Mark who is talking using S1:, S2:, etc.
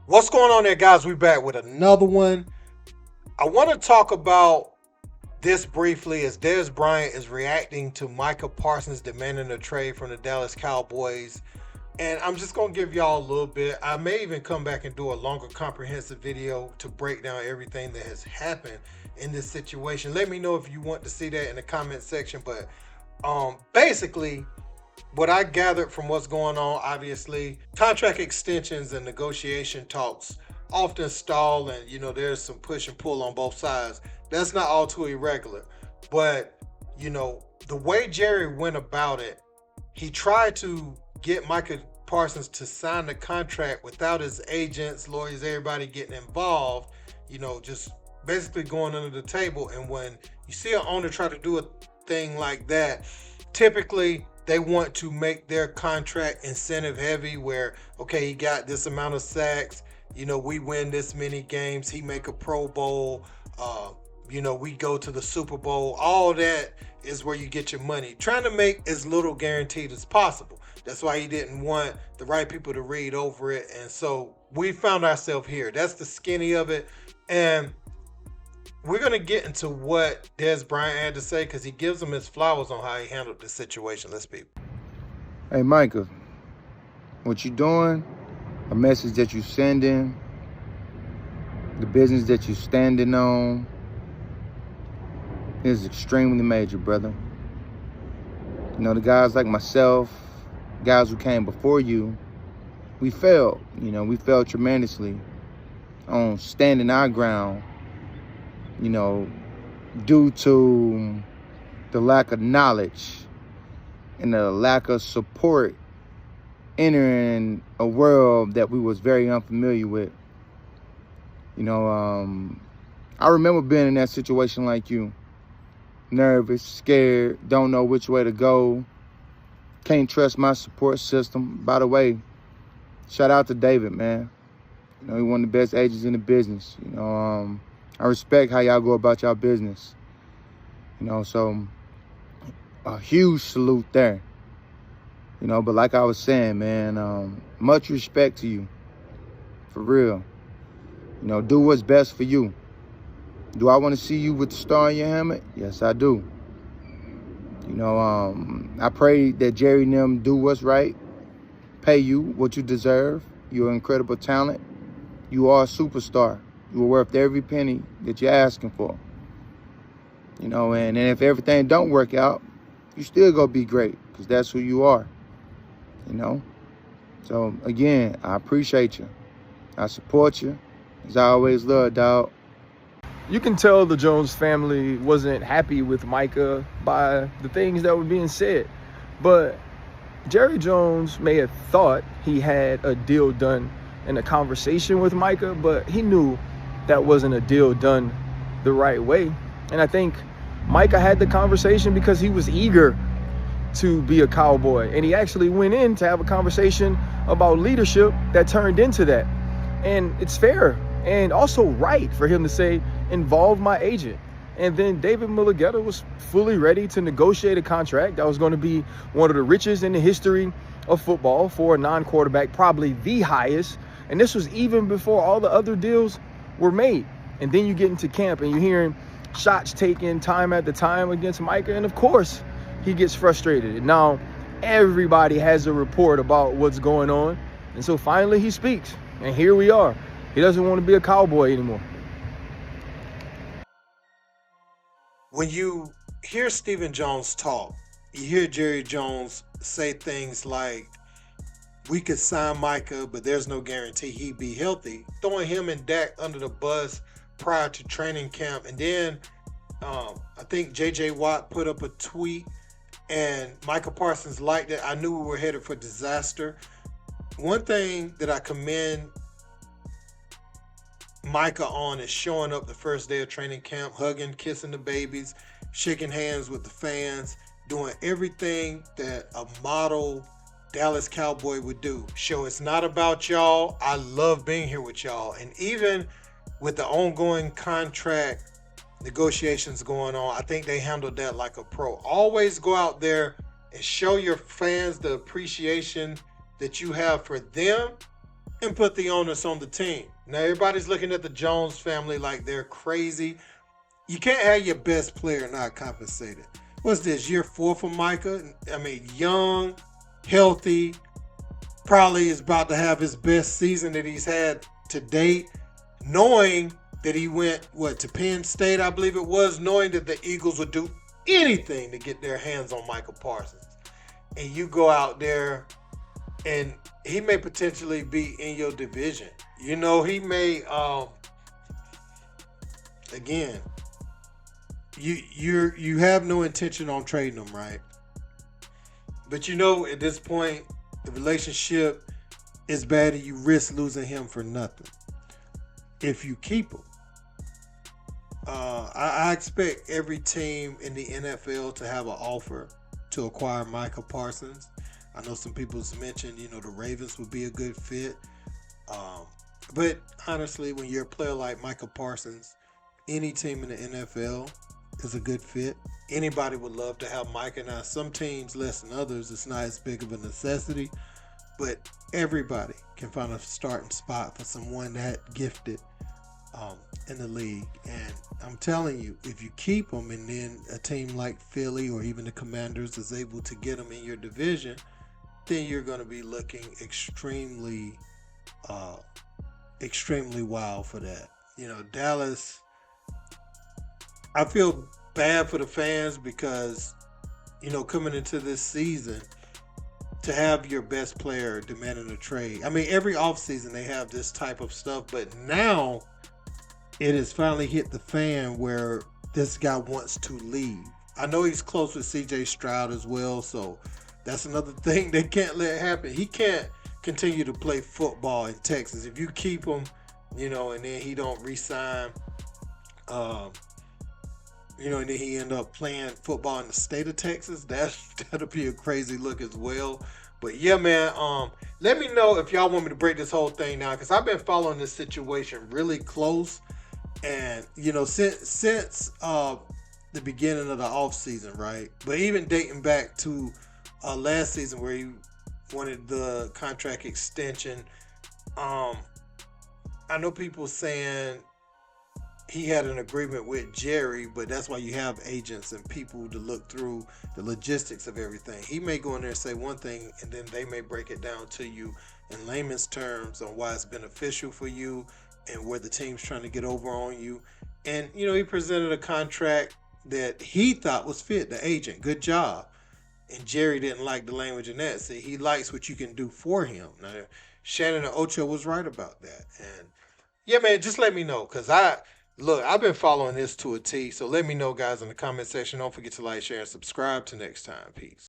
S1: What's going on there, guys? We back with another one. I want to talk about this briefly as Dez Bryant is reacting to Micah Parsons demanding a trade from the Dallas Cowboys. And I'm just going to give y'all a little bit. I may even come back and do a longer comprehensive video to break down everything that has happened in this situation. Let me know if you want to see that in the comment section. But basically, what I gathered from what's going on, obviously, contract extensions and negotiation talks often stall, and there's some push and pull on both sides. That's not all too irregular. But the way Jerry went about it, he tried to get Micah Parsons to sign the contract without his agents, lawyers, everybody getting involved, just basically going under the table. And when you see an owner try to do a thing like that, typically they want to make their contract incentive heavy where, okay, he got this amount of sacks, we win this many games, he make a Pro Bowl, we go to the Super Bowl. All that is where you get your money. Trying to make as little guaranteed as possible. That's why he didn't want the right people to read over it. And so we found ourselves here. That's the skinny of it. And we're going to get into what Dez Bryant had to say because he gives him his flowers on how he handled the situation. Let's be.
S2: Hey, Micah, what you doing, a message that you sending, the business that you standing on is extremely major, brother. The guys like myself, guys who came before you, we failed. We failed tremendously on standing our ground, due to the lack of knowledge and the lack of support entering a world that we was very unfamiliar with. I remember being in that situation like you. Nervous, scared, don't know which way to go. Can't trust my support system. By the way, shout out to David, man. He's one of the best agents in the business. I respect how y'all go about y'all business. So a huge salute there. But like I was saying, man, much respect to you. For real. Do what's best for you. Do I want to see you with the star in your helmet? Yes, I do. I pray that Jerry and them do what's right, pay you what you deserve. You're an incredible talent. You are a superstar. You are worth every penny that you're asking for. And if everything don't work out, you still gonna be great because that's who you are. So again, I appreciate you. I support you. As I always love, dog.
S3: You can tell the Jones family wasn't happy with Micah by the things that were being said. But Jerry Jones may have thought he had a deal done in a conversation with Micah, but he knew that wasn't a deal done the right way. And I think Micah had the conversation because he was eager to be a Cowboy. And he actually went in to have a conversation about leadership that turned into that. And it's fair and also right for him to say, involve my agent. And then David Mulugheta was fully ready to negotiate a contract that was going to be one of the richest in the history of football for a non-quarterback, probably the highest. And this was even before all the other deals were made. And then you get into camp and you're hearing shots taken time after time against Micah. And of course, he gets frustrated. And now everybody has a report about what's going on. And so finally he speaks. And here we are. He doesn't want to be a Cowboy anymore.
S1: When you hear Stephen Jones talk, you hear Jerry Jones say things like, we could sign Micah, but there's no guarantee he'd be healthy, throwing him and Dak under the bus prior to training camp. And then I think J.J. Watt put up a tweet and Micah Parsons liked it. I knew we were headed for disaster. One thing that I commend Micah on is showing up the first day of training camp, hugging, kissing the babies, shaking hands with the fans, doing everything that a model Dallas Cowboy would do. Show it's not about y'all. I love being here with y'all. And even with the ongoing contract negotiations going on, I think they handled that like a pro. Always go out there and show your fans the appreciation that you have for them and put the onus on the team. Now everybody's looking at the Jones family like they're crazy. You can't have your best player not compensated. What's this, year 4 for Micah? I mean, young, healthy, probably is about to have his best season that he's had to date, knowing that he went, to Penn State, I believe it was, knowing that the Eagles would do anything to get their hands on Micah Parsons. And you go out there and he may potentially be in your division. You know, he may, again, you have no intention on trading him, right? But you know, at this point, the relationship is bad and you risk losing him for nothing if you keep him. I expect every team in the NFL to have an offer to acquire Micah Parsons. I know some people's mentioned, the Ravens would be a good fit. But honestly, when you're a player like Micah Parsons, any team in the NFL is a good fit. Anybody would love to have Micah. Now, some teams less than others, it's not as big of a necessity, but everybody can find a starting spot for someone that gifted in the league. And I'm telling you, if you keep them and then a team like Philly or even the Commanders is able to get them in your division, then you're going to be looking extremely wild for that. Dallas, I feel bad for the fans because, coming into this season, to have your best player demanding a trade. I mean, every offseason they have this type of stuff, but now it has finally hit the fan where this guy wants to leave. I know he's close with C.J. Stroud as well, so that's another thing they can't let happen. He can't continue to play football in Texas. If you keep him, and then he don't re-sign, and then he end up playing football in the state of Texas, that'll be a crazy look as well. But yeah, man, let me know if y'all want me to break this whole thing down, because I've been following this situation really close. And, since the beginning of the offseason, right? But even dating back to last season where he wanted the contract extension, I know people saying he had an agreement with Jerry, but that's why you have agents and people to look through the logistics of everything. He may go in there and say one thing, and then they may break it down to you in layman's terms on why it's beneficial for you and where the team's trying to get over on you. And, he presented a contract that he thought was fit, the agent. Good job. And Jerry didn't like the language in that. See, he likes what you can do for him. Now, Shannon and Ocho was right about that. And, yeah, man, just let me know, because I've been following this to a T. So let me know, guys, in the comment section. Don't forget to like, share, and subscribe. Till next time. Peace.